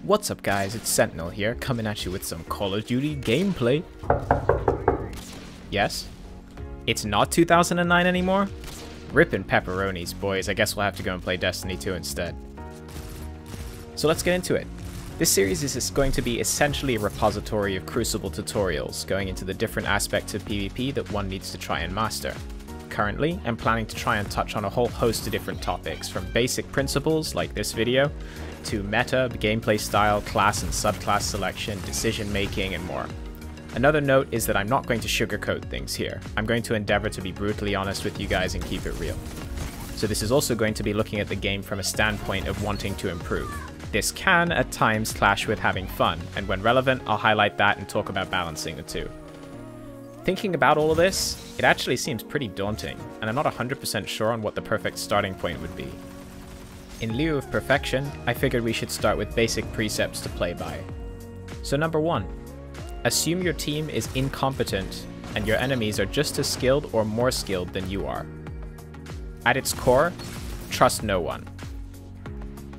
What's up guys, it's Sentinel here, coming at you with some Call of Duty gameplay. Yes? It's not 2009 anymore? Rippin' pepperonis, boys. I guess we'll have to go and play Destiny 2 instead. So let's get into it. This series is going to be essentially a repository of Crucible tutorials, going into the different aspects of PvP that one needs to try and master. Currently, I'm planning to try and touch on a whole host of different topics, from basic principles, like this video, to meta, gameplay style, class and subclass selection, decision making, and more. Another note is that I'm not going to sugarcoat things here. I'm going to endeavor to be brutally honest with you guys and keep it real. So this is also going to be looking at the game from a standpoint of wanting to improve. This can, at times, clash with having fun, and when relevant, I'll highlight that and talk about balancing the two. Thinking about all of this, it actually seems pretty daunting, and I'm not 100% sure on what the perfect starting point would be. In lieu of perfection, I figured we should start with basic precepts to play by. So number 1, assume your team is incompetent and your enemies are just as skilled or more skilled than you are. At its core, trust no one.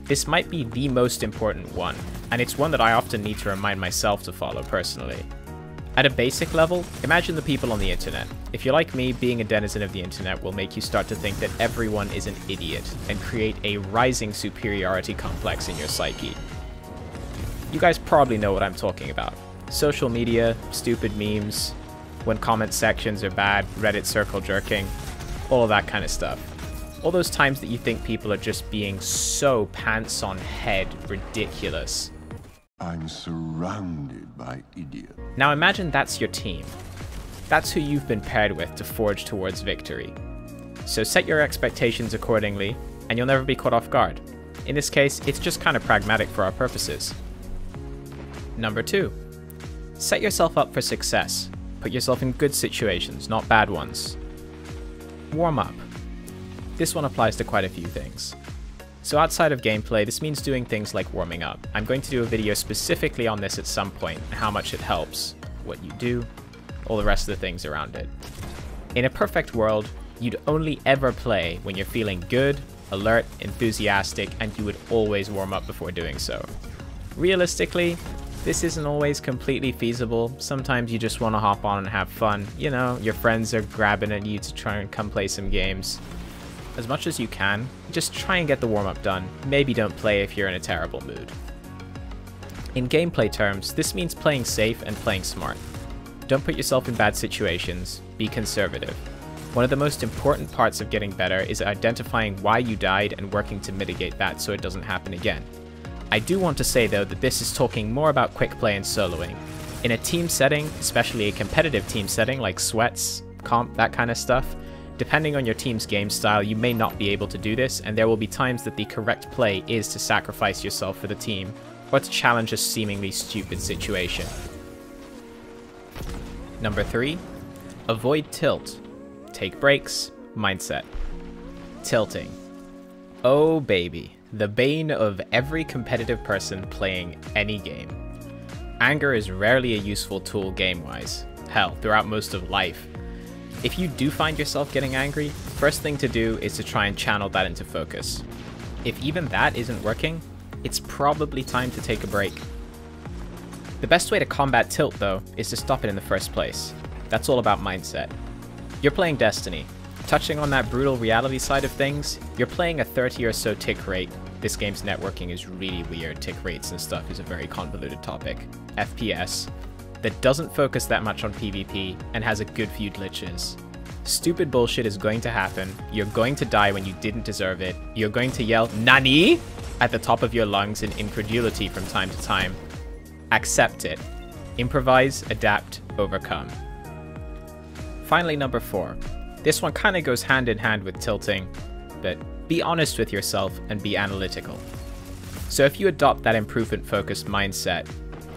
This might be the most important one, and it's one that I often need to remind myself to follow personally. At a basic level, imagine the people on the internet. If you're like me, being a denizen of the internet will make you start to think that everyone is an idiot and create a rising superiority complex in your psyche. You guys probably know what I'm talking about. Social media, stupid memes, when comment sections are bad, Reddit circle jerking, all of that kind of stuff. All those times that you think people are just being so pants on head ridiculous. I'm surrounded by idiots. Now imagine that's your team. That's who you've been paired with to forge towards victory. So set your expectations accordingly, and you'll never be caught off guard. In this case, it's just kind of pragmatic for our purposes. Number 2. Set yourself up for success. Put yourself in good situations, not bad ones. Warm up. This one applies to quite a few things. So outside of gameplay, this means doing things like warming up. I'm going to do a video specifically on this at some point, and how much it helps, what you do, all the rest of the things around it. In a perfect world, you'd only ever play when you're feeling good, alert, enthusiastic, and you would always warm up before doing so. Realistically, this isn't always completely feasible. Sometimes you just want to hop on and have fun. You know, your friends are grabbing at you to try and come play some games. As much as you can, just try and get the warm-up done. Maybe don't play if you're in a terrible mood. In gameplay terms, this means playing safe and playing smart. Don't put yourself in bad situations, be conservative. One of the most important parts of getting better is identifying why you died and working to mitigate that so it doesn't happen again. I do want to say though that this is talking more about quick play and soloing. In a team setting, especially a competitive team setting like sweats, comp, that kind of stuff, depending on your team's game style, you may not be able to do this, and there will be times that the correct play is to sacrifice yourself for the team, or to challenge a seemingly stupid situation. Number 3, avoid tilt. Take breaks, mindset. Tilting. Oh baby, the bane of every competitive person playing any game. Anger is rarely a useful tool game-wise. Hell, throughout most of life. If you do find yourself getting angry, first thing to do is to try and channel that into focus. If even that isn't working, it's probably time to take a break. The best way to combat tilt though is to stop it in the first place. That's all about mindset. You're playing Destiny. Touching on that brutal reality side of things, you're playing a 30 or so tick rate. This game's networking is really weird. Tick rates and stuff is a very convoluted topic. FPS. That doesn't focus that much on PvP and has a good few glitches. Stupid bullshit is going to happen, you're going to die when you didn't deserve it, you're going to yell "NANI?" at the top of your lungs in incredulity from time to time. Accept it. Improvise, adapt, overcome. Finally, number 4. This one kind of goes hand in hand with tilting, but be honest with yourself and be analytical. So if you adopt that improvement-focused mindset,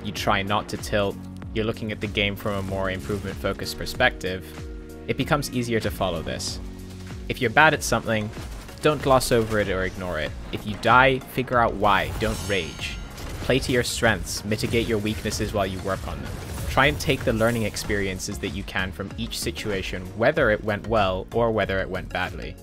you try not to tilt, you're looking at the game from a more improvement-focused perspective, it becomes easier to follow this. If you're bad at something, don't gloss over it or ignore it. If you die, figure out why, don't rage. Play to your strengths, mitigate your weaknesses while you work on them. Try and take the learning experiences that you can from each situation, whether it went well or whether it went badly.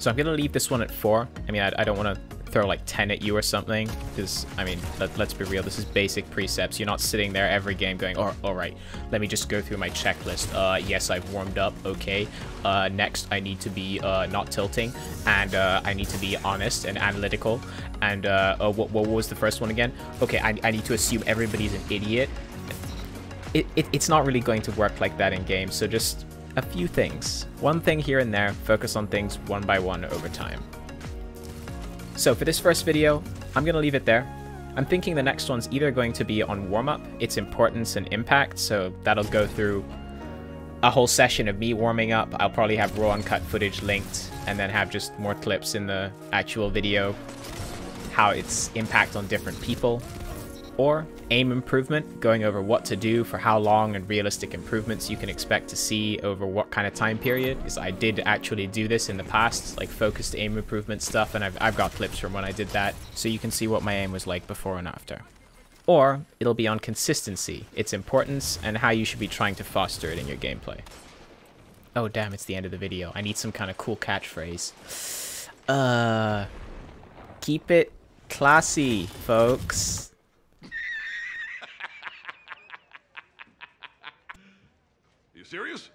So I'm going to leave this one at 4. I mean, I don't want to throw like 10 at you or something. Because, I mean, let's be real, this is basic precepts. You're not sitting there every game going, oh, alright, let me just go through my checklist. Yes, I've warmed up, okay. Next, I need to be not tilting, and I need to be honest and analytical. And what was the first one again? Okay, I need to assume everybody's an idiot. It's not really going to work like that in games, so just a few things. One thing here and there, focus on things one by one over time. So for this first video, I'm going to leave it there. I'm thinking the next one's either going to be on warm-up, its importance and impact, so that'll go through a whole session of me warming up. I'll probably have raw uncut footage linked, and then have just more clips in the actual video, how its impact on different people. Or aim improvement, going over what to do for how long and realistic improvements you can expect to see over what kind of time period. Because I did actually do this in the past, like focused aim improvement stuff, and I've got clips from when I did that, so you can see what my aim was like before and after. Or it'll be on consistency, its importance, and how you should be trying to foster it in your gameplay. Oh damn, it's the end of the video. I need some kind of cool catchphrase. Keep it classy, folks. You serious?